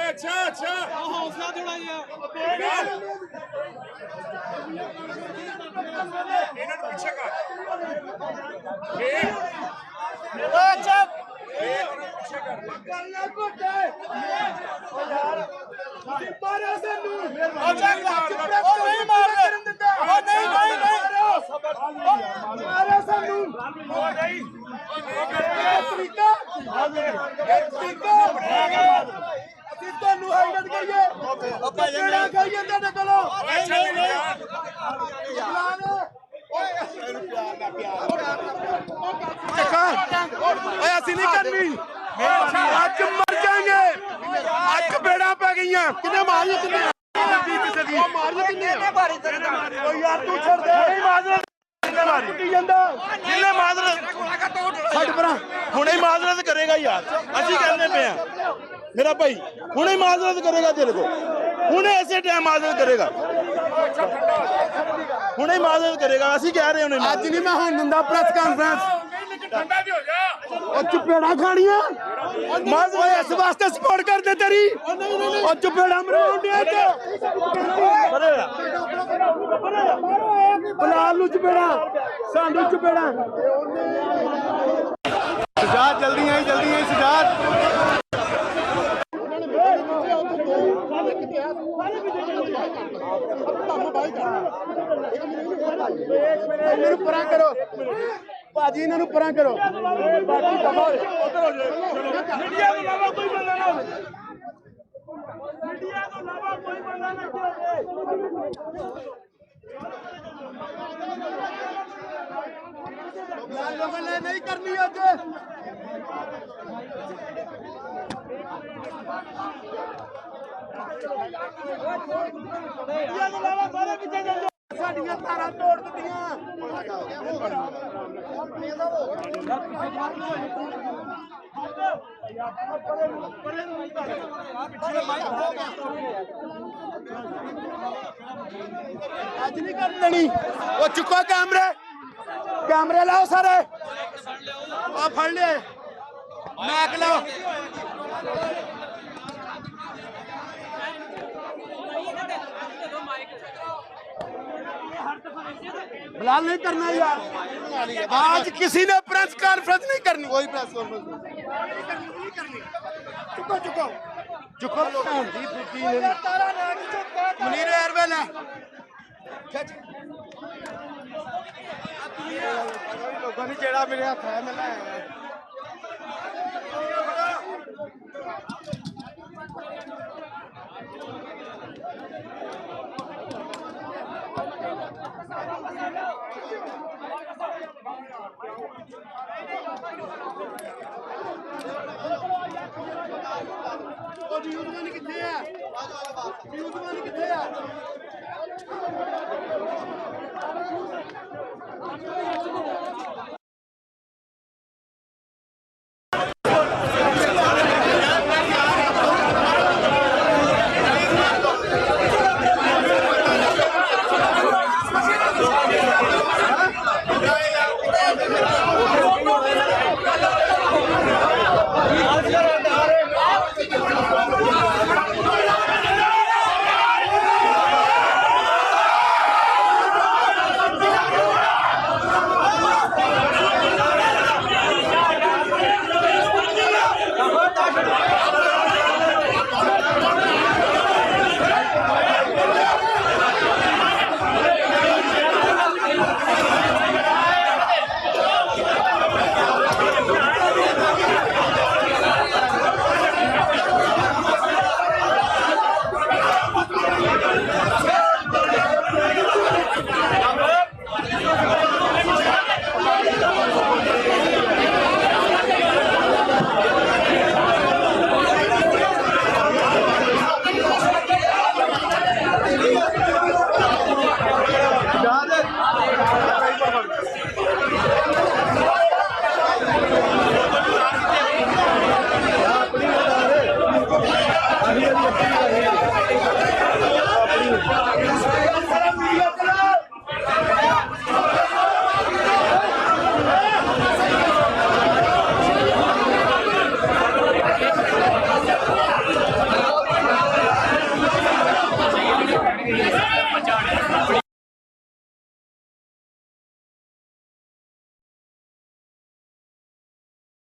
अच्छा अच्छा हौसला थोड़ा पीछे का ਅਸੀਂ ਨਹੀਂ ਕਰਨੀ ਅੱਜ ਮਰ ਜਾਾਂਗੇ ਅੱਜ ਬੇੜਾ ਪੈ ਗਈਆਂ ਕਿੰਨੇ ਮਾਰੀਆਂ ਕਿੰਨੇ ਮਾਰੀਆਂ ਕਿੰਨੇ ਓ ਯਾਰ ਤੂੰ ਛੱਡ ਦੇ ਨਹੀਂ ਮਾਜ਼ਰਤ ਟੁੱਟੀ ਜਾਂਦਾ ਜਿੰਨੇ ਮਾਜ਼ਰਤ ਛੱਡ ਪਰਾਂ ਹੁਣੇ ਹੀ ਮਾਜ਼ਰਤ ਕਰੇਗਾ ਯਾਰ ਅਸੀਂ ਕਹਿੰਦੇ ਪਏ ਆ मेरा भाई हुणे माजरत करेगा तेरे को हुणे ऐसे टाइम माजरत करेगा हुणे माजरत करेगा ਅਸੀਂ ਕਹਿ ਰਹੇ ਹਾਂ ਅੱਜ ਨਹੀਂ ਮੈਂ ਹੁਣ ਦਿੰਦਾ ਪ੍ਰੈਸ ਕਾਨਫਰੰਸ ठंडा भी हो जा ਉਹ ਚਪੇੜਾ ਖਾਣੀਆਂ ਮਾਜ਼ਰਤ ਇਸ ਵਾਸਤੇ ਸਪੋਰਟ ਕਰਦੇ ਤੇਰੀ ਉਹ ਚਪੇੜਾ ਮਰਾਉਂਦੇ ਅੱਜ ਬਲਾਲ ਨੂੰ ਚਪੇੜਾ ਸਾਨੂੰ ਚਪੇੜਾ ਸਜਾਦ ਜਲਦੀ ਆਈ ਸਜਾਦ ਪਰਾਂ ਕਰੋ ਭਾਜੀ ਇਹਨਾਂ ਨੂੰ ਪਰਾਂ ਕਰੋ ਬਾਕੀ ਦਫਾ ਮੀਡੀਆ ਤੋਂ ਇਲਾਵਾ ਕੋਈ ਬੰਦਾ ਨਾ ਹੋਵੇ ਮੀਡੀਆ ਤੋਂ ਇਲਾਵਾ ਕੋਈ ਬੰਦਾ ਨਾ ਹੋਵੇ ਲੋਕਾਂ ਨੇ ਨਹੀਂ ਕਰਨੀ ਅੱਜ ਸਾਰੇ ਪਿੱਛੇ ਜਾਂਦੇ ਸਾਡੀਆਂ ਤਾਰਾਂ ਤੋੜ ਦਿੱਤੀਆਂ ਅੱਜ ਨਹੀਂ ਕਰ ਦੇਣੀ ਉਹ ਚੁੱਕੋ ਕੈਮਰੇ ਲਾਓ ਸਾਰੇ ਆ ਫੜ ਲਿਆ ਮੈਕ ਲਾਓ बिलाल नहीं करना यार आज किसी ने प्रेस कॉन्फ्रेंस नहीं करनी कोई प्रेस कॉन्फ्रेंस नहीं करनी चुको मुनीर एयरवेल है लोगों ने जेड़ा मेरे हाथ है मैं किथे है